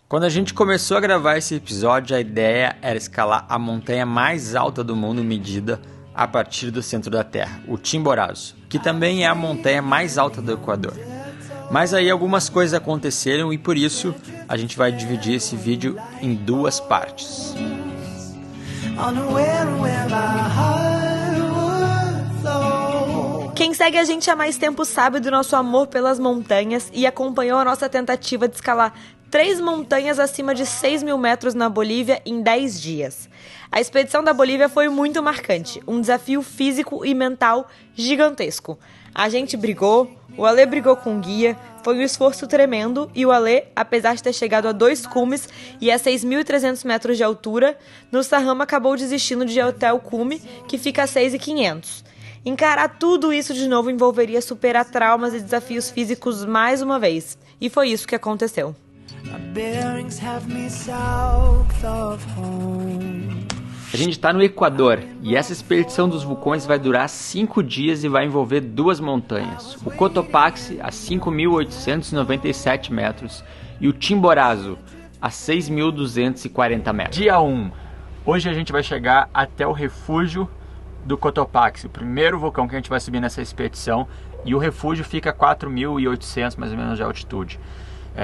Quando a gente começou a gravar esse episódio, a ideia era escalar a montanha mais alta do mundo medida a partir do centro da Terra, o Chimborazo, que também é a montanha mais alta do Equador. Mas aí algumas coisas aconteceram e por isso a gente vai dividir esse vídeo em duas partes. Quem segue a gente há mais tempo sabe do nosso amor pelas montanhas e acompanhou a nossa tentativa de escalar 3 montanhas acima de 6.000 metros na Bolívia em 10 dias. A expedição da Bolívia foi muito marcante, um desafio físico e mental gigantesco. A gente brigou, o Ale brigou com o guia, foi um esforço tremendo e o Ale, apesar de ter chegado a 2 cumes e a 6.300 metros de altura, no Sahama acabou desistindo de ir até o cume, que fica a 6.500. Encarar tudo isso de novo envolveria superar traumas e desafios físicos mais uma vez, e foi isso que aconteceu. A gente está no Equador e essa expedição dos vulcões vai durar 5 dias e vai envolver 2 montanhas, o Cotopaxi a 5.897 metros e o Chimborazo a 6.240 metros. Dia 1. Hoje a gente vai chegar até o refúgio do Cotopaxi, o primeiro vulcão que a gente vai subir nessa expedição, e o refúgio fica a 4.800 mais ou menos de altitude.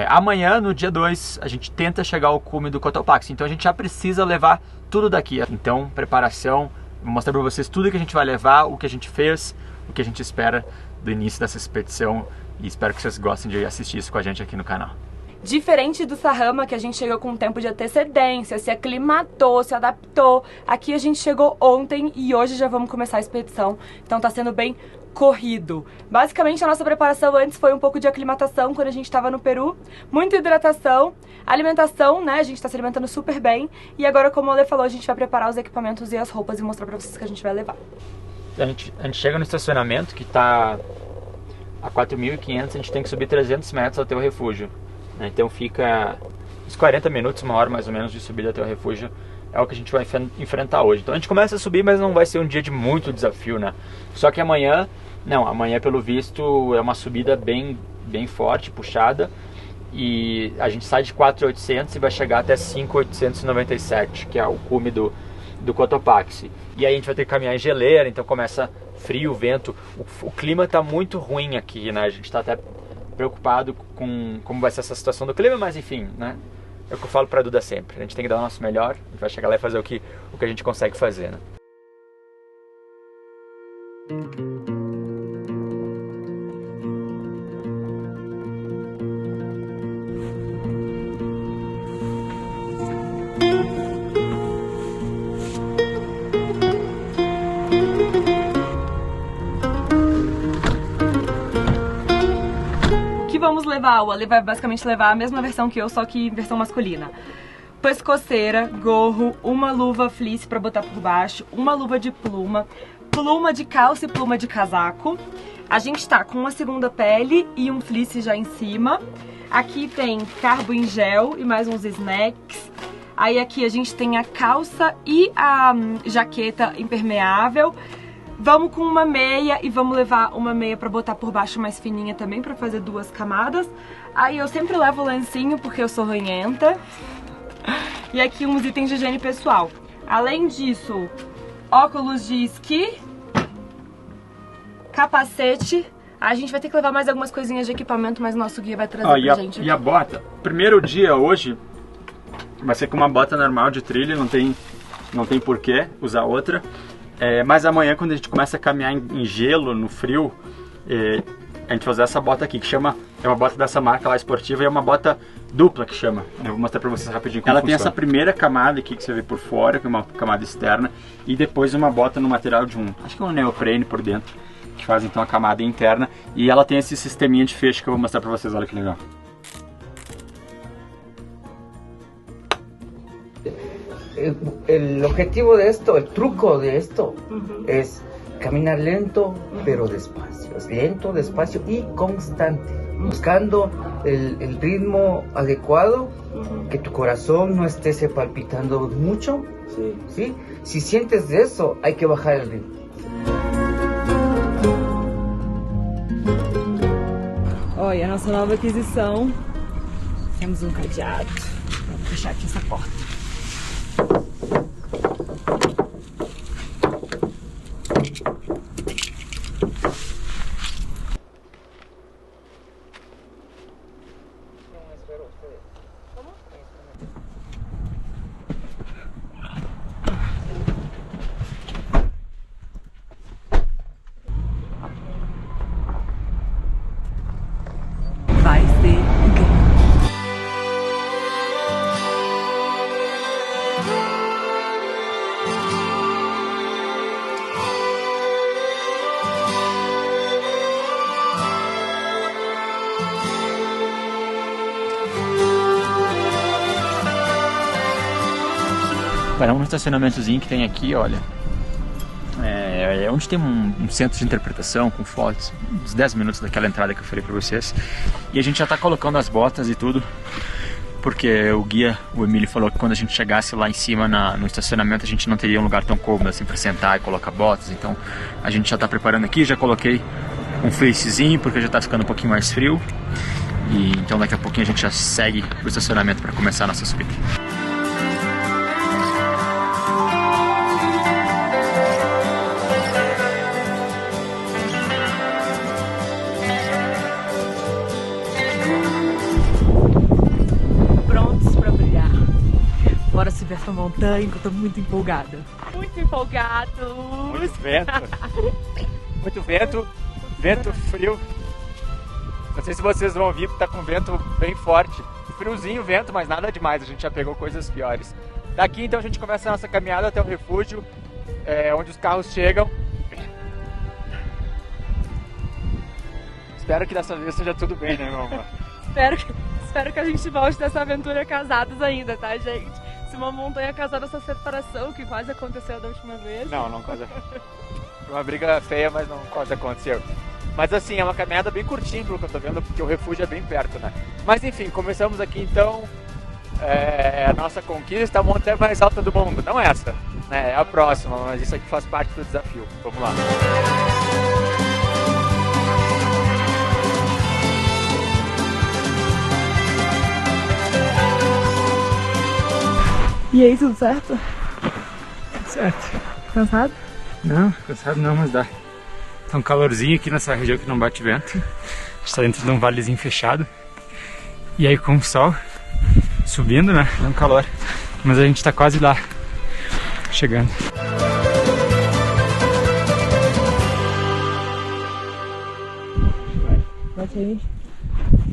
Amanhã, no dia 2, a gente tenta chegar ao cume do Cotopaxi, então a gente já precisa levar tudo daqui. Então, preparação, vou mostrar para vocês tudo que a gente vai levar, o que a gente fez, o que a gente espera do início dessa expedição, e espero que vocês gostem de assistir isso com a gente aqui no canal. Diferente do Sahama, que a gente chegou com um tempo de antecedência, se aclimatou, se adaptou, aqui a gente chegou ontem e hoje já vamos começar a expedição, então tá sendo bem corrido. Basicamente a nossa preparação antes foi um pouco de aclimatação quando a gente estava no Peru, muita hidratação, alimentação, né, a gente tá se alimentando super bem e agora, como o Ale falou, a gente vai preparar os equipamentos e as roupas e mostrar pra vocês que a gente vai levar. A gente chega no estacionamento que tá a 4.500, a gente tem que subir 300 metros até o refúgio. Então fica uns 40 minutos, uma hora mais ou menos de subida até o refúgio, é o que a gente vai enfrentar hoje. Então a gente começa a subir, mas não vai ser um dia de muito desafio, né? Só que amanhã pelo visto é uma subida bem forte, puxada, e a gente sai de 4.800 e vai chegar até 5.897, que é o cume do Cotopaxi. E aí a gente vai ter que caminhar em geleira, então começa frio, vento, o clima tá muito ruim aqui, né? A gente tá até preocupado com como vai ser essa situação do clima, mas enfim, né? É o que eu falo pra Duda sempre, a gente tem que dar o nosso melhor, a gente vai chegar lá e fazer o que a gente consegue fazer, né? Vamos levar, o Ale vai basicamente levar a mesma versão que eu, só que versão masculina. Pescoceira, gorro, uma luva fleece pra botar por baixo, uma luva de pluma, pluma de calça e pluma de casaco. A gente tá com uma segunda pele e um fleece já em cima. Aqui tem carbo em gel e mais uns snacks. Aí aqui a gente tem a calça e a jaqueta impermeável. Vamos com uma meia e vamos levar uma meia pra botar por baixo mais fininha também, pra fazer 2 camadas. Aí eu sempre levo o lencinho porque eu sou ranhenta. E aqui uns itens de higiene pessoal. Além disso, óculos de esqui, capacete. A gente vai ter que levar mais algumas coisinhas de equipamento, mas o nosso guia vai trazer pra gente aqui. E a bota? Primeiro dia hoje vai ser com uma bota normal de trilha, não tem porquê usar outra. Mas amanhã, quando a gente começa a caminhar em gelo, no frio, a gente vai usar essa bota aqui, que é uma bota dessa marca lá esportiva, e é uma bota dupla que chama. Eu vou mostrar pra vocês rapidinho como funciona. Ela tem essa primeira camada aqui que você vê por fora, que é uma camada externa, e depois uma bota no material de acho que é um neoprene por dentro, que faz então a camada interna, e ela tem esse sisteminha de fecho que eu vou mostrar pra vocês, olha que legal. El objetivo de esto, el truco de esto, es caminar lento pero despacio, lento, despacio y constante, buscando el ritmo adecuado, que tu corazón no esté palpitando mucho, ¿sí? Si sientes de eso, hay que bajar el ritmo. Olha, a nossa nova aquisição, temos um cadeado. Vou fechar aqui essa porta. Vai ser grande. Paramos no estacionamentozinho que tem aqui, olha. É onde tem um centro de interpretação com fotos, uns 10 minutos daquela entrada que eu falei pra vocês. E a gente já tá colocando as botas e tudo, porque o guia, o Emílio, falou que quando a gente chegasse lá em cima no estacionamento a gente não teria um lugar tão cômodo assim pra sentar e colocar botas. Então a gente já tá preparando aqui, já coloquei um fleecezinho porque já tá ficando um pouquinho mais frio. E então daqui a pouquinho a gente já segue pro estacionamento para começar a nossa subida. Bora subir essa montanha que eu tô muito empolgada. Muito empolgado! Muito vento! Muito vento, vento frio. Não sei se vocês vão ouvir porque tá com vento bem forte. Friozinho o vento, mas nada demais, a gente já pegou coisas piores. Daqui então a gente começa a nossa caminhada até o refúgio, onde os carros chegam. Espero que dessa vez seja tudo bem, né, meu amor? Espero que a gente volte dessa aventura casados ainda, tá, gente? Se uma montanha casar essa separação, que quase aconteceu da última vez. Não quase. Uma briga feia, mas não quase aconteceu. Mas assim, é uma caminhada bem curtinha pelo que eu tô vendo, porque o refúgio é bem perto, né? Mas enfim, começamos aqui então a nossa conquista, a montanha mais alta do mundo. Não essa, né? É a próxima, mas isso aqui faz parte do desafio. Vamos lá. E aí, tudo certo? Tudo certo. Cansado? Não, cansado não, mas dá. Tá um calorzinho aqui nessa região que não bate vento. A gente tá dentro de um valezinho fechado. E aí com o sol subindo, né? Dá um calor. Mas a gente tá quase lá, chegando. Bate aí.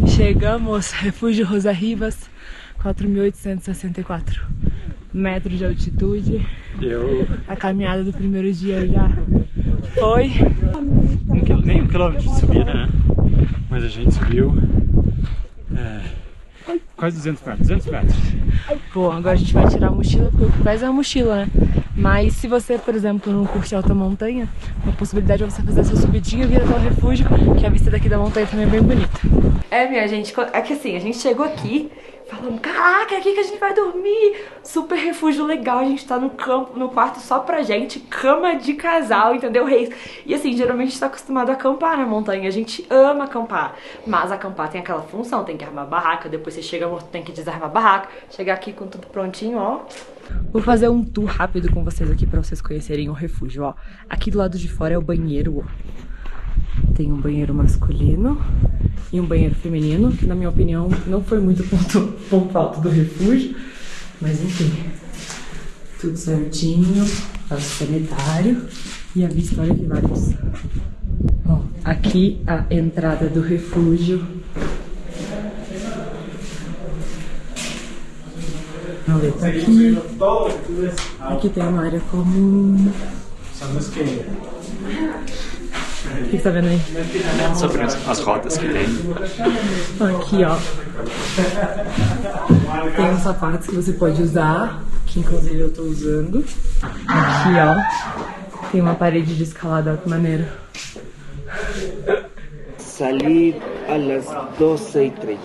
Chegamos, Refúgio Rosa Rivas, 4.864 metros de altitude. A caminhada do primeiro dia já foi. Nem 1 quilômetro de subida, né? Mas a gente subiu quase 200 metros. 200 metros. Bom, agora a gente vai tirar a mochila, porque o que pesa é a mochila, né? Mas se você, por exemplo, não curte alta montanha, uma possibilidade é você fazer essa subidinha e vir até o refúgio, que a vista daqui da montanha também é bem bonita. Minha gente, é que assim, a gente chegou aqui falando, caraca, é aqui que a gente vai dormir, super refúgio legal, a gente tá no campo, no quarto só pra gente, cama de casal, entendeu, reis? E assim, geralmente a gente tá acostumado a acampar na montanha, a gente ama acampar, mas acampar tem aquela função, tem que armar a barraca, depois você chega morto, tem que desarmar a barraca, chegar aqui com tudo prontinho, ó. Vou fazer um tour rápido com vocês aqui pra vocês conhecerem o refúgio, ó. Aqui do lado de fora é o banheiro, ó. Tem um banheiro masculino e um banheiro feminino, que na minha opinião não foi muito ponto alto do refúgio, mas enfim, tudo certinho, vaso sanitário e a vista, olha que vale isso. Ó, aqui a entrada do refúgio. Vamos ver, aqui tem uma área comum. O que você tá vendo aí? Sobre as rodas que tem. Aqui, ó. Tem uns sapatos que você pode usar, que inclusive eu tô usando. Aqui, ó. Tem uma parede de escalada maneira. Salir a las 12:30.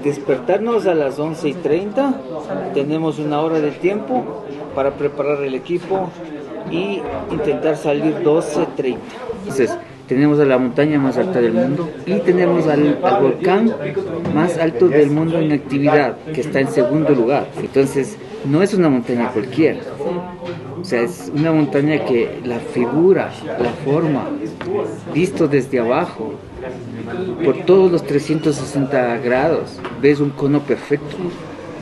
Despertarnos a las 11:30. Tenemos una hora de tiempo para preparar el equipo y intentar salir 12:30. Entonces, tenemos a la montaña más alta del mundo y tenemos al volcán más alto del mundo en actividad, que está en segundo lugar. Entonces, no es una montaña cualquiera. O sea, es una montaña que la figura, la forma, visto desde abajo, por todos los 360 grados, ves un cono perfecto.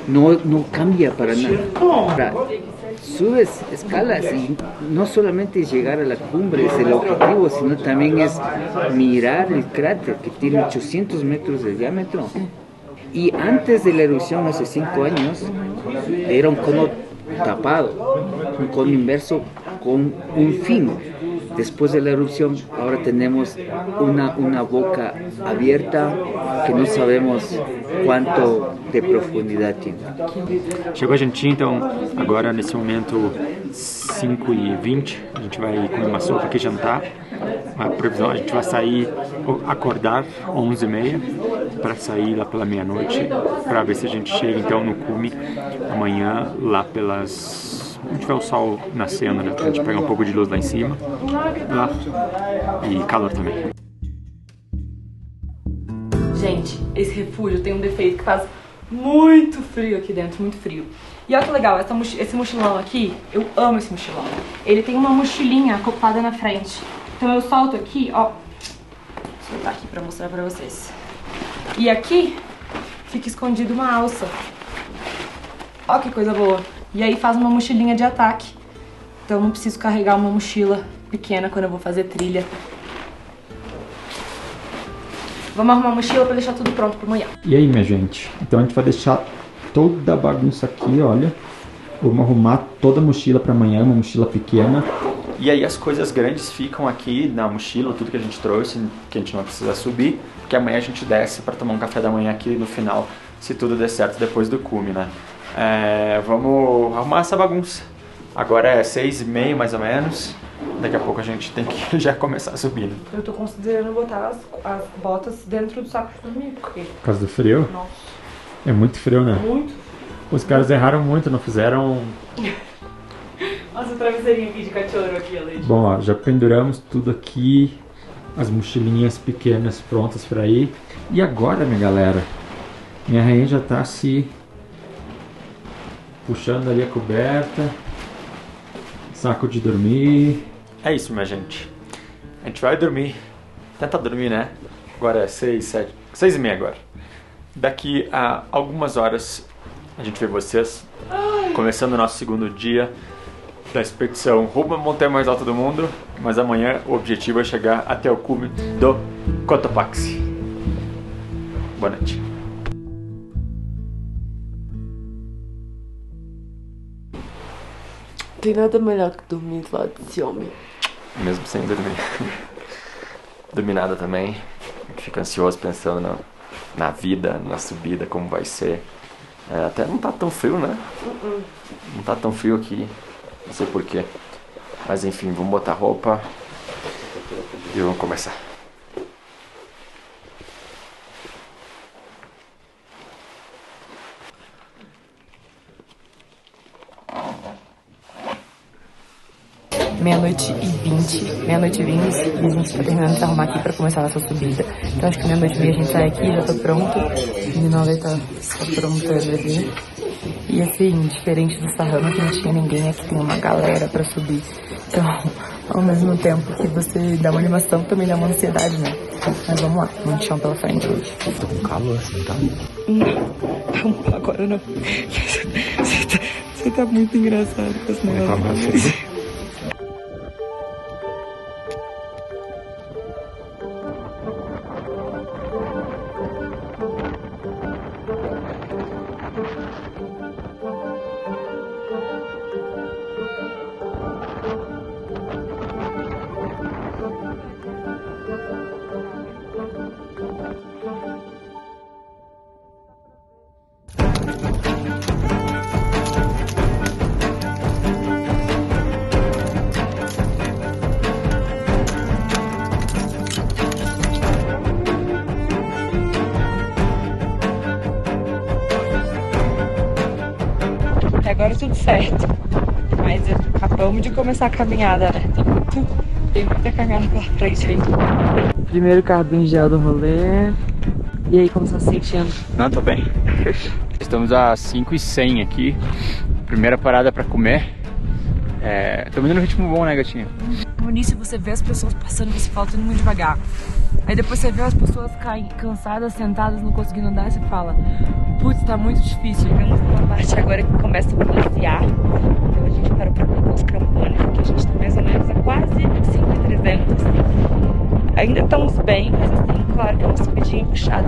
No cambia para nada. Ahora, subes escalas y no solamente es llegar a la cumbre, es el objetivo, sino también es mirar el cráter que tiene 800 metros de diámetro. Y antes de la erupción, hace 5 años, era un cono tapado, un cono inverso con un fin. Después de la erupción, ahora tenemos una boca abierta que não sabemos quanto de profundidade tem. Chegou a gente, então, agora nesse momento 5h20, a gente vai comer uma sopa aqui, jantar. A previsão, a gente vai sair, acordar 11h30 para sair lá pela meia-noite, para ver se a gente chega então no cume amanhã lá pelas... Quando tiver o sol nascendo, né? A gente pega um pouco de luz lá em cima. Lá. E calor também. Gente, esse refúgio tem um defeito que faz muito frio aqui dentro, muito frio. E olha que legal, esse mochilão aqui, eu amo esse mochilão. Ele tem uma mochilinha acoplada na frente. Então eu solto aqui, ó. Vou soltar aqui pra mostrar pra vocês. E aqui fica escondido uma alça. Ó que coisa boa. E aí faz uma mochilinha de ataque. Então eu não preciso carregar uma mochila pequena quando eu vou fazer trilha. Vamos arrumar a mochila pra deixar tudo pronto pra amanhã. E aí, minha gente? Então a gente vai deixar toda a bagunça aqui, olha. Vamos arrumar toda a mochila pra amanhã, uma mochila pequena. E aí as coisas grandes ficam aqui na mochila, tudo que a gente trouxe, que a gente não precisa subir. Porque amanhã a gente desce pra tomar um café da manhã aqui no final, se tudo der certo depois do cume, né? Vamos arrumar essa bagunça. Agora é 6h30 mais ou menos. Daqui a pouco a gente tem que já começar a subir, né? Eu tô considerando botar as botas dentro do saco de dormir, porque... Por causa do frio? Nossa. É muito frio, né? Muito. Os caras erraram muito, não fizeram... Nossa, o travesseirinho aqui de cachorro aqui, Leite. Bom, ó, já penduramos tudo aqui. As mochilinhas pequenas prontas pra ir. E agora, minha galera, minha rainha já tá se... puxando ali a coberta, saco de dormir. É isso, minha gente. A gente vai dormir. Tenta dormir, né? Agora é 6h30 agora. Daqui a algumas horas a gente vê vocês começando o nosso segundo dia da expedição rumo à montanha mais alta do mundo. Mas amanhã o objetivo é chegar até o cume do Cotopaxi. Boa noite. Tem nada melhor que dormir do lado desse homem. Mesmo sem dormir. Dormir nada também. Fica ansioso pensando na vida, na subida, como vai ser. Até não tá tão frio, né? Não tá tão frio aqui. Não sei porquê. Mas enfim, vamos botar roupa e vamos começar. Meia-noite e 20 e a gente tá terminando de se arrumar aqui pra começar a nossa subida. Então acho que meia-noite e meia a gente sai aqui, já tô pronto. O menino ali tá aprontando ali. E assim, diferente do Sarrama, que não tinha ninguém, aqui tem uma galera pra subir. Então, ao mesmo tempo que você dá uma animação, também dá uma ansiedade, né? Mas vamos lá, muito chão pela frente hoje. Tô com calor, assim, tá? Não, agora não. Você tá muito engraçado com esse negócio. Agora tudo certo, mas acabamos de começar a caminhada, né? Tem muito Tem muita cagada pela frente aí. Primeiro carrinho gel do rolê. E aí, como você tá se sentindo? Não, tô bem. Estamos a 5h100 aqui. Primeira parada pra comer. Estamos indo no ritmo bom, né, gatinha? No início você vê as pessoas passando e você fala tudo muito devagar. Aí depois você vê as pessoas caem cansadas, sentadas, não conseguindo andar e você fala, putz, tá muito difícil. Chegamos numa parte agora que começa a glaciar. Então a gente parou pra colocar os crampones, aqui a gente tá mais ou menos a quase 5.300. Ainda estamos bem, mas assim, claro que é uma subidinha puxada.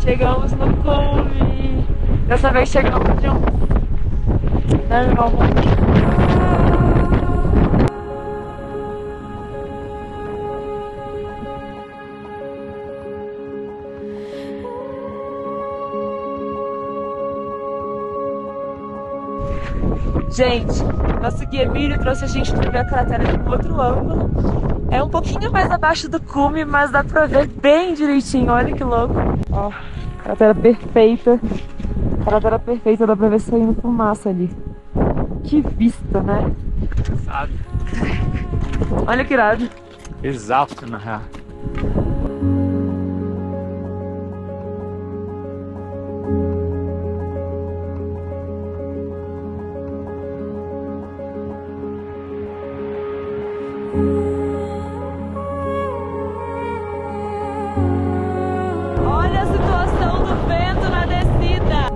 Chegamos no cume. Dessa vez chegamos de um... Gente, nosso guia Emílio trouxe a gente para ver a cratera de um outro ângulo. É um pouquinho mais abaixo do cume, mas dá pra ver bem direitinho. Olha que louco. Ó, cratera perfeita. Cratera perfeita, dá pra ver saindo fumaça ali. Que vista, né? Sabe? Olha que irado. Exausto, na real. Olha a situação do vento na descida.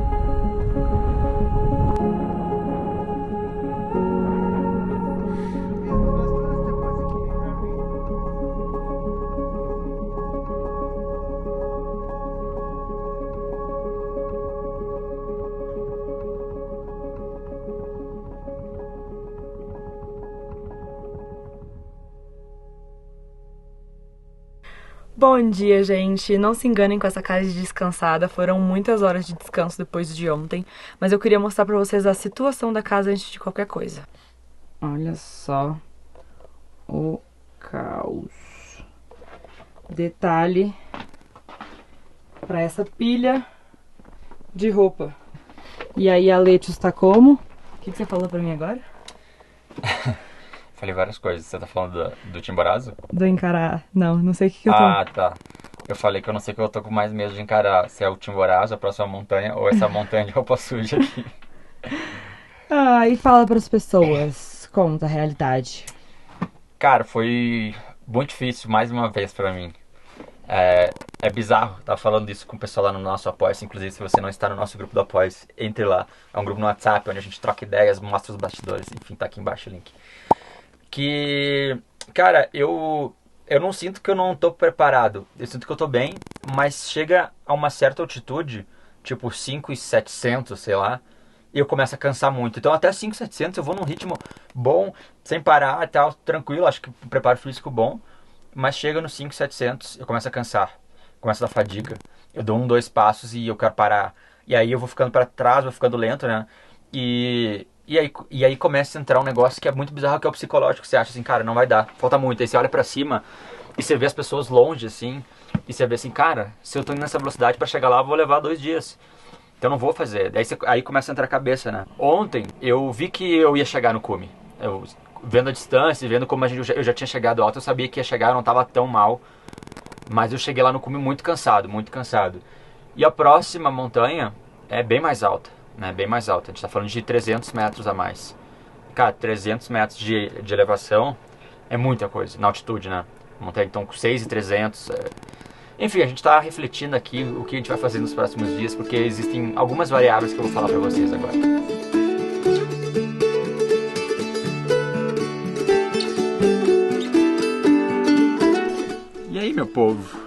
Bom dia, gente. Não se enganem com essa cara de descansada. Foram muitas horas de descanso depois de ontem. Mas eu queria mostrar pra vocês a situação da casa antes de qualquer coisa. Olha só o caos. Detalhe pra essa pilha de roupa. E aí a Letícia está como? O que você falou pra mim agora? Falei várias coisas. Você tá falando do Chimborazo? Do encarar. Não sei o que eu tô... Ah, tá. Eu falei que eu não sei o que eu tô com mais medo de encarar. Se é o Chimborazo, a próxima montanha, ou essa montanha de roupa suja aqui. Ah, e fala pras pessoas. Conta a realidade. Cara, foi muito difícil, mais uma vez pra mim. É bizarro, tava falando isso com o pessoal lá no nosso Apoia-se. Inclusive, se você não está no nosso grupo do Apoia-se, entre lá. É um grupo no WhatsApp, onde a gente troca ideias, mostra os bastidores. Enfim, tá aqui embaixo o link. Que, cara, eu não sinto que eu não tô preparado. Eu sinto que eu tô bem, mas chega a uma certa altitude, tipo 5.700, sei lá, e eu começo a cansar muito. Então até 5.700 eu vou num ritmo bom, sem parar e tal, tranquilo, acho que um preparo físico bom. Mas chega no 5.700, eu começo a cansar, começo a dar fadiga. Eu dou 2 passos e eu quero parar. E aí eu vou ficando pra trás, vou ficando lento, né? E aí começa a entrar um negócio que é muito bizarro, que é o psicológico. Você acha assim, cara, não vai dar, falta muito. Aí você olha pra cima e você vê as pessoas longe, assim, e você vê assim, cara, se eu tô indo nessa velocidade pra chegar lá, eu vou levar 2 dias. Então eu não vou fazer. Aí começa a entrar a cabeça, né? Ontem eu vi que eu ia chegar no cume. Eu, vendo a distância, vendo como eu já tinha chegado alto, eu sabia que ia chegar, eu não tava tão mal. Mas eu cheguei lá no cume muito cansado, muito cansado. E a próxima montanha é bem mais alta, né? Bem mais alta. A gente tá falando de 300 metros a mais. Cara, 300 metros de elevação é muita coisa, na altitude, né? Montanha, então, com 6.300. Enfim, a gente tá refletindo aqui o que a gente vai fazer nos próximos dias, porque existem algumas variáveis que eu vou falar pra vocês agora. meu povo,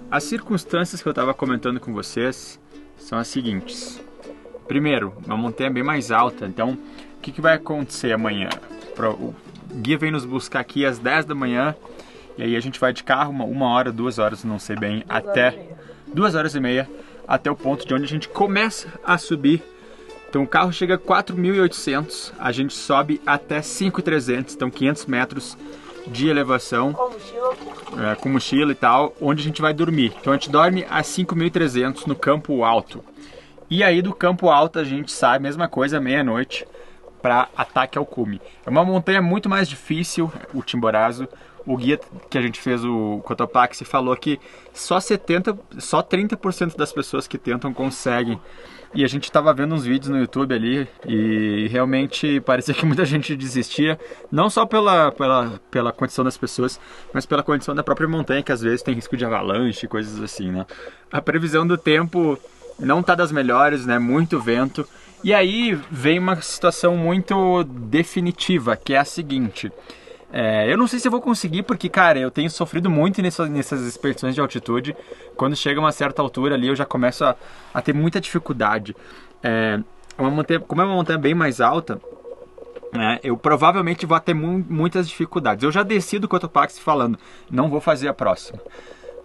as circunstâncias que eu estava comentando com vocês são as seguintes. Primeiro, uma montanha bem mais alta, então o que vai acontecer amanhã? O guia vem nos buscar aqui às 10 da manhã e aí a gente vai de carro uma hora, 2 horas, não sei bem, até 2 horas e meia, até o ponto de onde a gente começa a subir. Então o carro chega a 4.800, a gente sobe até 5.300, então 500 metros de elevação, com mochila e tal, onde a gente vai dormir. Então a gente dorme a 5.300 no campo alto. E aí do campo alto a gente sai, mesma coisa, meia-noite, para Ataque ao Cume. É uma montanha muito mais difícil, o Chimborazo. O guia que a gente fez, o Cotopaxi, falou que só 30% das pessoas que tentam conseguem. E a gente estava vendo uns vídeos no YouTube ali e realmente parecia que muita gente desistia, não só pela condição das pessoas, mas pela condição da própria montanha, que às vezes tem risco de avalanche, coisas assim, né? A previsão do tempo não tá das melhores, né? Muito vento. E aí vem uma situação muito definitiva, que é a seguinte. Eu não sei se eu vou conseguir, porque, cara, eu tenho sofrido muito nessas expedições de altitude. Quando chega a uma certa altura ali, eu já começo a ter muita dificuldade. Como é uma montanha bem mais alta, eu provavelmente vou ter muitas dificuldades. Eu já desci do Cotopaxi falando, não vou fazer a próxima.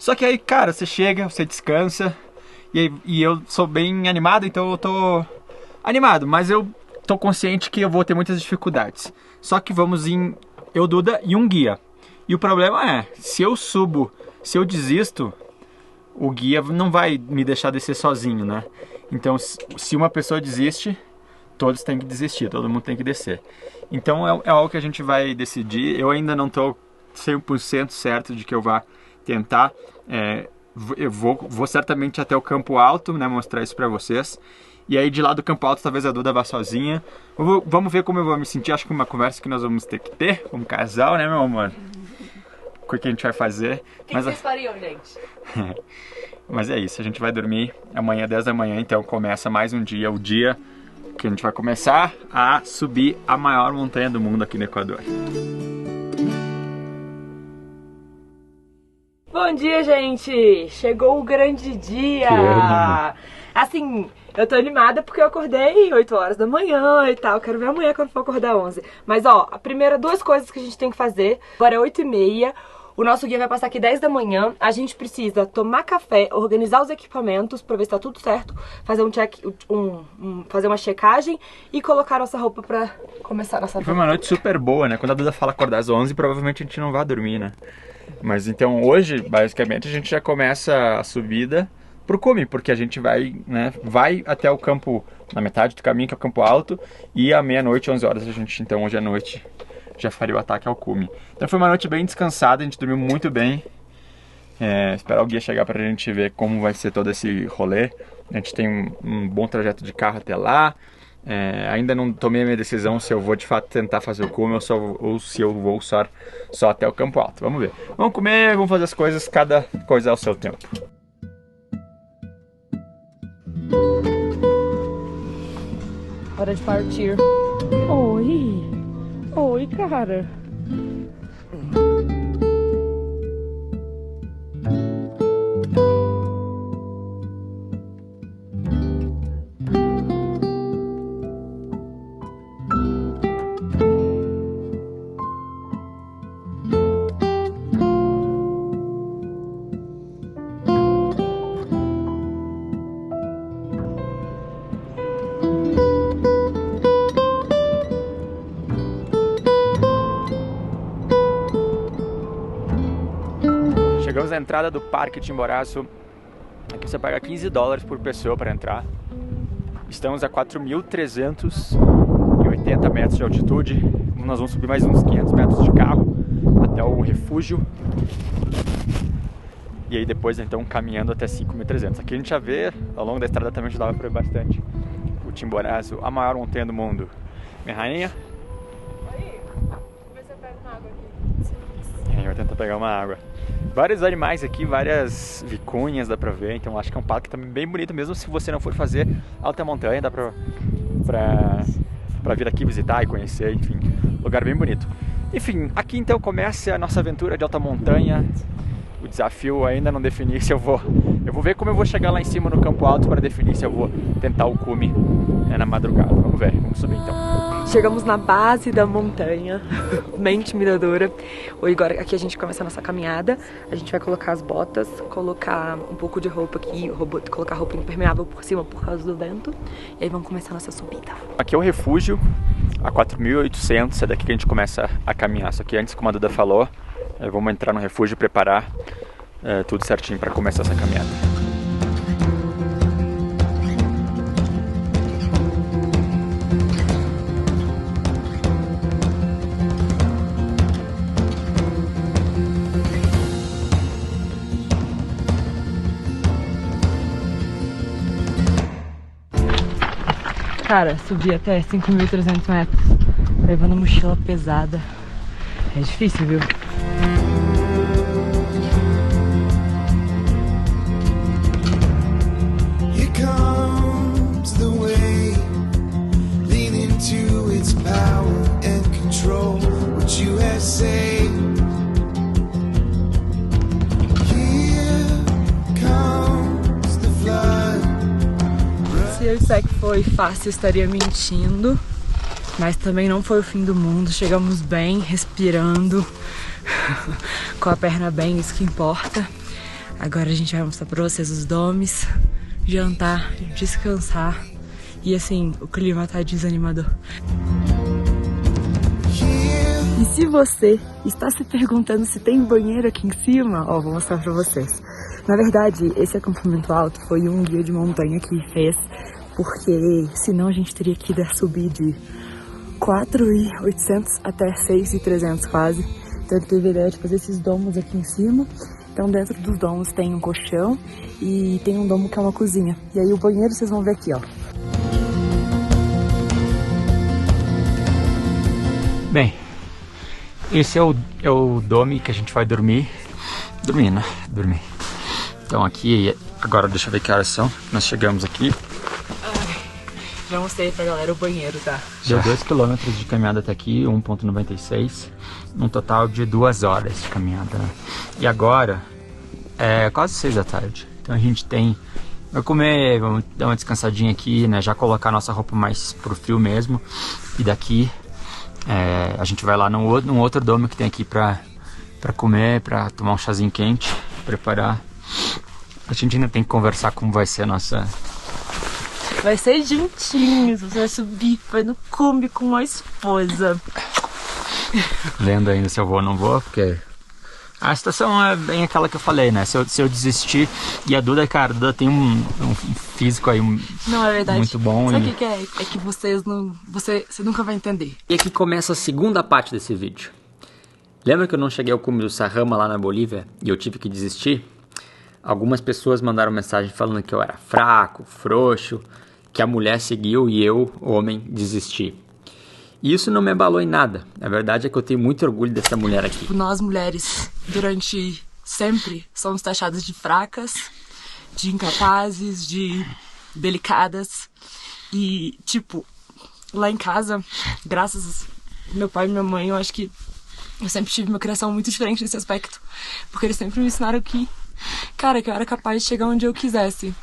Só que aí, cara, você chega, você descansa, e eu sou bem animado, então eu tô animado, mas eu tô consciente que eu vou ter muitas dificuldades. Só que vamos em eu, Duda e um guia. E o problema é, se eu desisto, o guia não vai me deixar descer sozinho, né? Então, se uma pessoa desiste, todos têm que desistir, todo mundo tem que descer. Então, é algo que a gente vai decidir. Eu ainda não estou 100% certo de que eu vá tentar. Eu vou certamente até o Campo Alto, né? Mostrar isso pra vocês. E aí de lá do Campo Alto talvez a Duda vá sozinha. Vamos ver como eu vou me sentir. Acho que uma conversa que nós vamos ter que ter como casal, né, meu amor? O que a gente vai fazer. O que vocês fariam, gente? Mas é isso, a gente vai dormir amanhã 10 da manhã, então começa mais um dia, o dia que a gente vai começar a subir a maior montanha do mundo aqui no Equador. Bom dia, gente! Chegou o grande dia! Assim, eu tô animada porque eu acordei 8 horas da manhã e tal. Quero ver amanhã quando for acordar 11. Mas ó, a primeira 2 coisas que a gente tem que fazer. Agora é 8h30. O nosso guia vai passar aqui 10 da manhã. A gente precisa tomar café, organizar os equipamentos pra ver se tá tudo certo, fazer fazer uma checagem e colocar nossa roupa pra começar a nossa Foi uma noite super boa, né? Quando a Duda fala acordar às 11, provavelmente a gente não vai dormir, né? Mas então hoje, basicamente, a gente já começa a subida pro cume, porque a gente vai até o campo, na metade do caminho, que é o Campo Alto, e à meia-noite, 11 horas, a gente, então, hoje à noite, já faria o ataque ao cume. Então foi uma noite bem descansada, a gente dormiu muito bem. Esperar o guia chegar pra gente ver como vai ser todo esse rolê. A gente tem um bom trajeto de carro até lá. Ainda não tomei a minha decisão se eu vou de fato tentar fazer o cume ou se eu vou só até o Campo Alto. Vamos ver. Vamos comer, vamos fazer as coisas, cada coisa ao seu tempo. Hora de partir. Oi, cara. Chegamos à entrada do Parque Chimborazo. Aqui você paga $15 por pessoa para entrar. Estamos a 4.380 metros de altitude. Nós vamos subir mais uns 500 metros de carro até o refúgio. E aí depois, então, caminhando até 5.300. Aqui a gente já vê, ao longo da estrada também ajudava para ver bastante. O Chimborazo, a maior montanha do mundo. Minha rainha? Oi, vê se eu pego uma água aqui. Eu vou tentar pegar uma água. Vários animais aqui, várias vicunhas, dá pra ver. Então acho que é um parque também bem bonito, mesmo se você não for fazer alta montanha, dá pra vir aqui visitar e conhecer, enfim, lugar bem bonito. Enfim, aqui então começa a nossa aventura de alta montanha. O desafio ainda não defini se eu vou... Eu vou ver como eu vou chegar lá em cima no Campo Alto para definir se eu vou tentar o cume na madrugada. Vamos ver, vamos subir então. Chegamos na base da montanha, bem intimidadora. Agora aqui a gente começa a nossa caminhada. A gente vai colocar as botas, colocar um pouco de roupa aqui, colocar roupa impermeável por cima por causa do vento. E aí vamos começar a nossa subida. Aqui é o refúgio, a 4.800, é daqui que a gente começa a caminhar. Só que antes, como a Duda falou, vamos entrar no refúgio e preparar tudo certinho para começar essa caminhada. Cara, subir até 5.300 metros, levando mochila pesada. É difícil, viu? Here comes the wave, leaning to its power and control what you have said. Here comes the flood. Se eu disser que foi fácil, eu estaria mentindo. Mas também não foi o fim do mundo. Chegamos bem, respirando, com a perna bem, isso que importa. Agora a gente vai mostrar pra vocês os domes, jantar, descansar. E assim, o clima tá desanimador. E se você está se perguntando se tem banheiro aqui em cima, ó, vou mostrar pra vocês. Na verdade, esse acampamento alto foi um guia de montanha que fez, porque senão a gente teria que subir de 4.800 até 6.300 quase. Então ele teve a ideia de fazer esses domos aqui em cima. Então dentro dos domos tem um colchão e tem um domo que é uma cozinha. E aí o banheiro vocês vão ver aqui, ó. Bem, esse é o dome que a gente vai dormir. Dormir, né? Dormir. Então aqui, agora deixa eu ver que horas são. Nós chegamos aqui. Já mostrei pra galera o banheiro, tá? Deu 2 km de caminhada até aqui, 1,96. Um total de 2 horas de caminhada, né? E agora é quase 6 da tarde. Então a gente vai comer, vamos dar uma descansadinha aqui, né? Já colocar nossa roupa mais pro frio mesmo. E daqui a gente vai lá num outro dome que tem aqui pra comer, pra tomar um chazinho quente, preparar. A gente ainda tem que conversar como vai ser a nossa... Vai ser juntinhos, você vai subir, vai no cume com uma esposa. Vendo ainda se eu vou ou não vou, porque a situação é bem aquela que eu falei, né? Se eu desistir, e a Duda, cara, a Duda tem um físico aí não, é verdade. Muito bom. Sabe o que é? É que vocês não... Você nunca vai entender. E aqui começa a segunda parte desse vídeo. Lembra que eu não cheguei ao cume do Sajama lá na Bolívia e eu tive que desistir? Algumas pessoas mandaram mensagem falando que eu era fraco, frouxo, que a mulher seguiu e eu, homem, desisti. E isso não me abalou em nada. A verdade é que eu tenho muito orgulho dessa mulher aqui. Nós mulheres, durante sempre, somos taxadas de fracas, de incapazes, de delicadas. E, tipo, lá em casa, graças ao meu pai e minha mãe, eu acho que eu sempre tive uma criação muito diferente nesse aspecto. Porque eles sempre me ensinaram que, cara, que eu era capaz de chegar onde eu quisesse.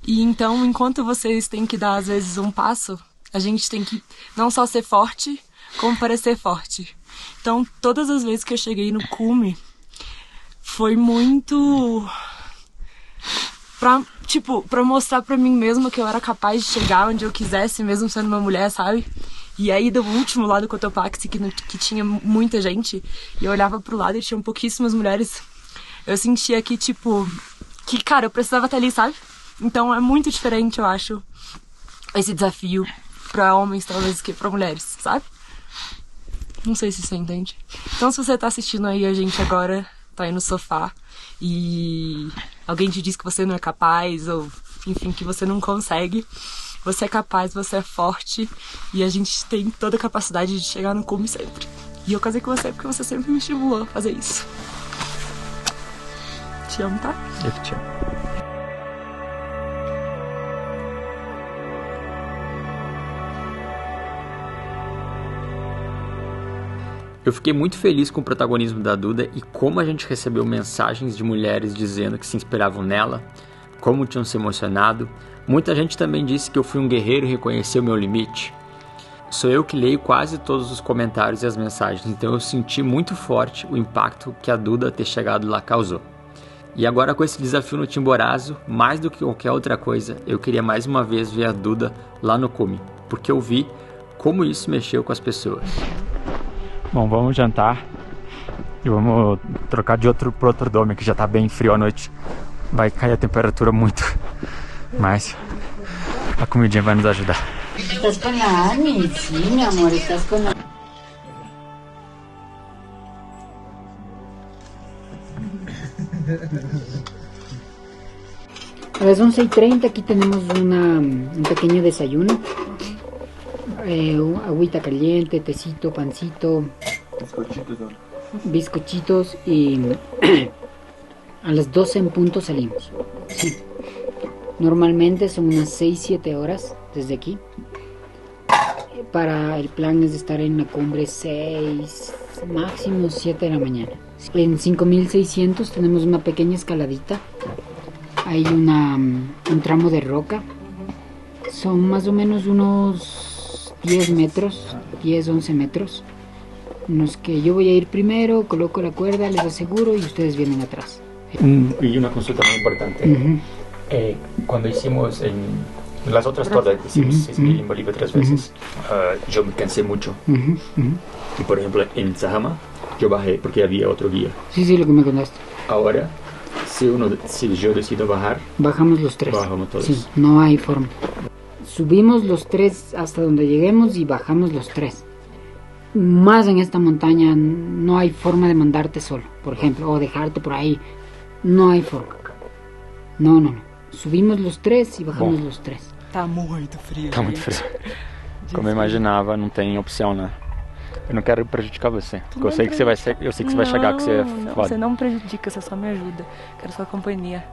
E então, enquanto vocês têm que dar, às vezes, um passo, a gente tem que não só ser forte, como parecer forte. Então, todas as vezes que eu cheguei no cume, foi muito... pra mostrar pra mim mesma que eu era capaz de chegar onde eu quisesse, mesmo sendo uma mulher, sabe? E aí, do último lado do Cotopaxi, que tinha muita gente, e eu olhava pro lado e tinham pouquíssimas mulheres, eu sentia que, tipo... Que, cara, eu precisava estar ali, sabe? Então é muito diferente, eu acho, esse desafio pra homens, talvez, que pra mulheres, sabe? Não sei se você entende. Então, se você tá assistindo aí a gente agora, tá aí no sofá, e alguém te diz que você não é capaz, ou, enfim, que você não consegue, você é capaz, você é forte, e a gente tem toda a capacidade de chegar no cume sempre. E eu casei com você porque você sempre me estimulou a fazer isso. Te amo, tá? Eu que te amo. Eu fiquei muito feliz com o protagonismo da Duda e como a gente recebeu mensagens de mulheres dizendo que se inspiravam nela, como tinham se emocionado. Muita gente também disse que eu fui um guerreiro e reconheceu meu limite. Sou eu que leio quase todos os comentários e as mensagens, então eu senti muito forte o impacto que a Duda ter chegado lá causou. E agora com esse desafio no Chimborazo, mais do que qualquer outra coisa, eu queria mais uma vez ver a Duda lá no cume, porque eu vi como isso mexeu com as pessoas. Bom, vamos jantar e vamos trocar de outro pro outro dome, que já tá bem frio à noite. Vai cair a temperatura muito, mas a comidinha vai nos ajudar. ¿Estás con la Ani? Sí, mi amor, estás con la... A las 11:30 aquí tenemos un pequeño desayuno. Agüita caliente, tecito, pancito, bizcochitos y a las 12 en punto salimos. Sí. Normalmente son unas 6-7 horas desde aquí. El plan es de estar en la cumbre 6, máximo 7 de la mañana. En 5600 tenemos una pequeña escaladita. Hay un tramo de roca. Son más o menos unos 10 metros, 10-11 metros. En los que yo voy a ir primero, coloco la cuerda, les aseguro y ustedes vienen atrás. Y una consulta muy importante. Cuando hicimos en las otras torres, hicimos 6.000 en Bolivia 3 veces, yo me cansé mucho. Y por ejemplo en Sajama yo bajé porque había otro guía. Sí, lo que me contaste. Ahora, si yo decido bajar, bajamos los 3. Bajamos todos. Sí, no hay forma. Subimos los 3 hasta donde lleguemos y bajamos los 3. Más en esta montaña no hay forma de mandarte solo, por ejemplo, o dejarte por ahí. No hay forma. No. Subimos los 3 e bajamos los 3. Tá muito frio. Tá muito frio. Como eu imaginava, não tem opção, né? Eu não quero prejudicar você. Porque eu sei que você vai chegar, que você é foda. Você não me prejudica, você só me ajuda. Quero sua companhia.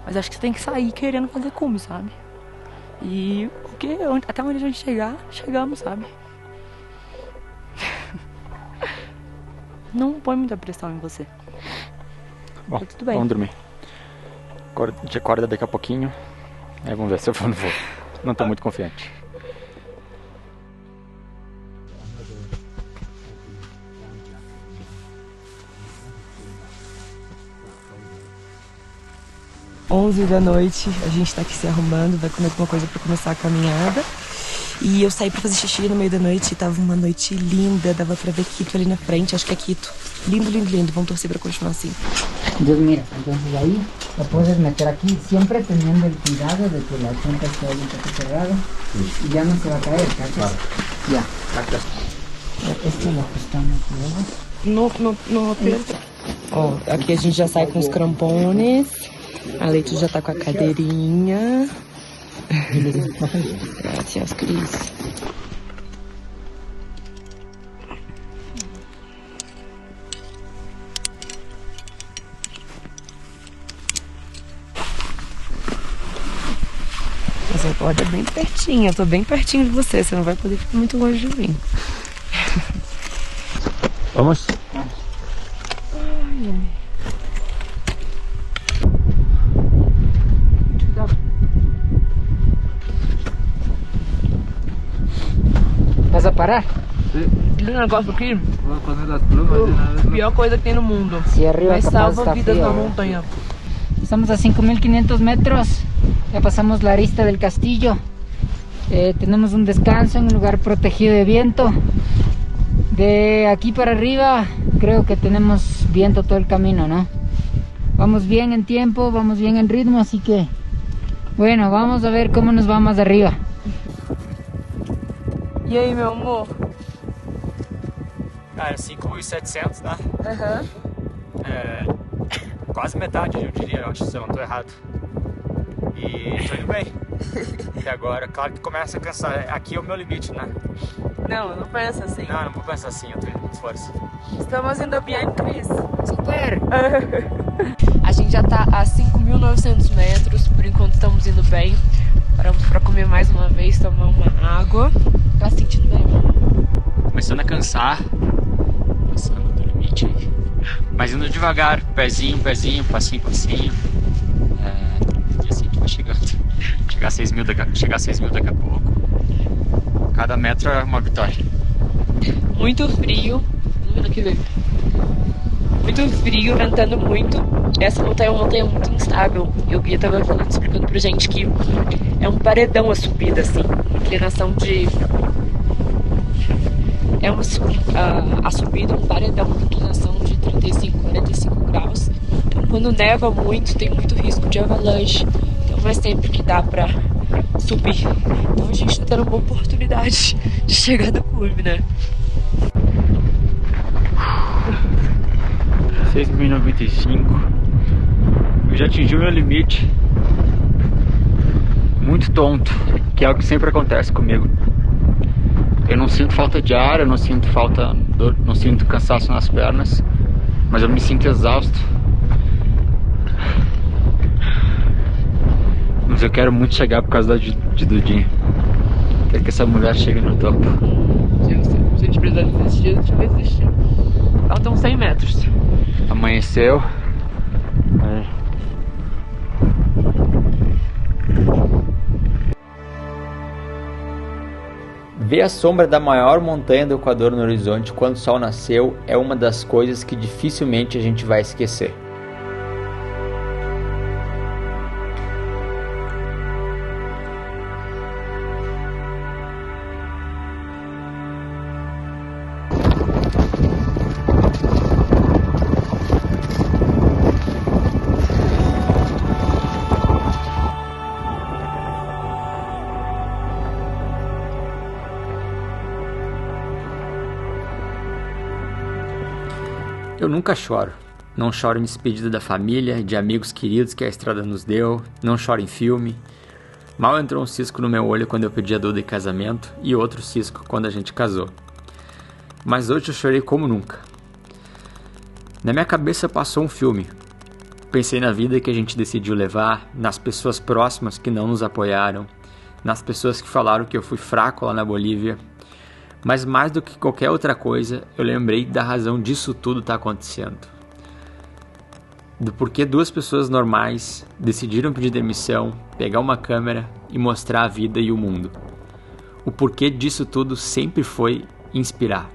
Mas acho que você tem que sair querendo fazer cume, sabe? E até onde a gente chegar, chegamos, sabe? Não põe muita pressão em você. Bom, tá tudo bem. Vamos dormir. A gente acorda daqui a pouquinho. Aí vamos ver se eu vou ou não vou. Não tô muito confiante. Onze da noite, a gente tá aqui se arrumando, vai comer alguma coisa pra começar a caminhada. E eu saí pra fazer xixi no meio da noite, tava uma noite linda, dava pra ver Quito ali na frente, acho que é Quito. Lindo, vamos torcer pra continuar assim. Entonces mira, entonces ahí lo puedes meter aquí, siempre teniendo el cuidado de que la chompa esté ahí un poco cerrada y ya no se va a caer, ¿cachas? Claro. Ya. Este lo ajustamos luego. No roteiro. Ó, aqui a gente já sai com os crampones, a Leite já tá com a cadeirinha. Graças, Cris. Essa corda é bem pertinho, eu tô bem pertinho de você não vai poder ficar muito longe de mim. Vamos? ¿Vas a parar? Esse negócio aqui, a pior coisa que tem no mundo. Si arriba Mas capaz salva está vidas frío. na montanha. Estamos a 5.500 metros, ya pasamos la arista del castillo. Tenemos un descanso en un lugar protegido de viento. De aquí para arriba creo que tenemos viento todo el camino, ¿no? Vamos bien en tiempo, vamos bien en ritmo, así que bueno, vamos a ver cómo nos va más arriba. E aí, meu amor? Cara, 5.700, né? Aham. Quase metade, eu diria, eu acho, se eu não tô errado. E tô indo bem. E agora, claro que começa a cansar. Aqui é o meu limite, né? Não pensa assim. Não vou pensar assim, eu tô indo com esforço. Estamos indo bem, Cris. Super! A gente já tá a 5.900 metros, por enquanto estamos indo bem. Paramos pra comer mais uma vez, tomar uma água. Tá se sentindo bem? Começando a cansar. Mas indo devagar, pezinho, passinho, passinho. E assim a gente vai chegando. Chegar a 6 mil daqui a pouco. Cada metro é uma vitória. Muito frio. Muito frio, ventando muito. Essa montanha é uma montanha muito instável. E o guia tava explicando pra gente que é um paredão a subida, assim. Inclinação de... a subida é um paredão, uma inclinação de 35, 45 graus. Então, quando neva muito, tem muito risco de avalanche. Então, não é sempre que dá pra subir. Então, a gente tá tendo uma oportunidade de chegar no cume, né? 6.095. Eu já atingi o meu limite. Muito tonto, que é o que sempre acontece comigo. Eu não sinto falta de ar, eu não sinto não sinto cansaço nas pernas, mas eu me sinto exausto. Mas eu quero muito chegar por causa de Dudinha. Quero que essa mulher chegue no topo. Se a gente precisar desistir, a gente vai desistir. Faltam 100 metros. Amanheceu. Ver a sombra da maior montanha do Equador no horizonte quando o sol nasceu é uma das coisas que dificilmente a gente vai esquecer. Eu nunca choro. Não choro em despedida da família, de amigos queridos que a estrada nos deu. Não choro em filme. Mal entrou um cisco no meu olho quando eu pedi a Duda em casamento e outro cisco quando a gente casou. Mas hoje eu chorei como nunca. Na minha cabeça passou um filme. Pensei na vida que a gente decidiu levar, nas pessoas próximas que não nos apoiaram, nas pessoas que falaram que eu fui fraco lá na Bolívia. Mas mais do que qualquer outra coisa, eu lembrei da razão disso tudo estar acontecendo. Do porquê duas pessoas normais decidiram pedir demissão, pegar uma câmera e mostrar a vida e o mundo. O porquê disso tudo sempre foi inspirar.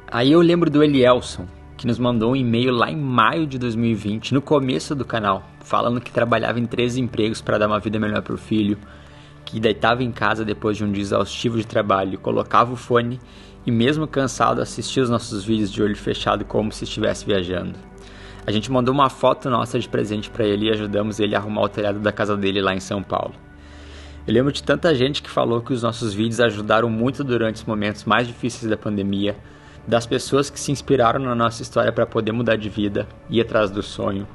Aí eu lembro do Elielson, que nos mandou um e-mail lá em maio de 2020, no começo do canal, falando que trabalhava em 3 empregos para dar uma vida melhor para o filho, que deitava em casa depois de um dia exaustivo de trabalho, colocava o fone e mesmo cansado assistia os nossos vídeos de olho fechado como se estivesse viajando. A gente mandou uma foto nossa de presente para ele e ajudamos ele a arrumar o telhado da casa dele lá em São Paulo. Eu lembro de tanta gente que falou que os nossos vídeos ajudaram muito durante os momentos mais difíceis da pandemia, das pessoas que se inspiraram na nossa história para poder mudar de vida, ir atrás do sonho.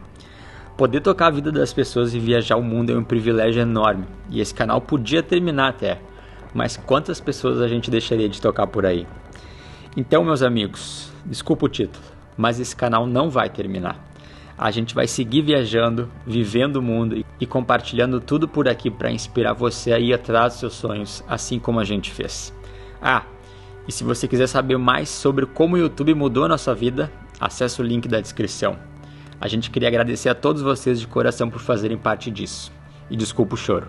Poder tocar a vida das pessoas e viajar o mundo é um privilégio enorme, e esse canal podia terminar até, mas quantas pessoas a gente deixaria de tocar por aí? Então, meus amigos, desculpa o título, mas esse canal não vai terminar. A gente vai seguir viajando, vivendo o mundo e compartilhando tudo por aqui para inspirar você a ir atrás dos seus sonhos, assim como a gente fez. E se você quiser saber mais sobre como o YouTube mudou a nossa vida, acesse o link da descrição. A gente queria agradecer a todos vocês de coração por fazerem parte disso. E desculpa o choro.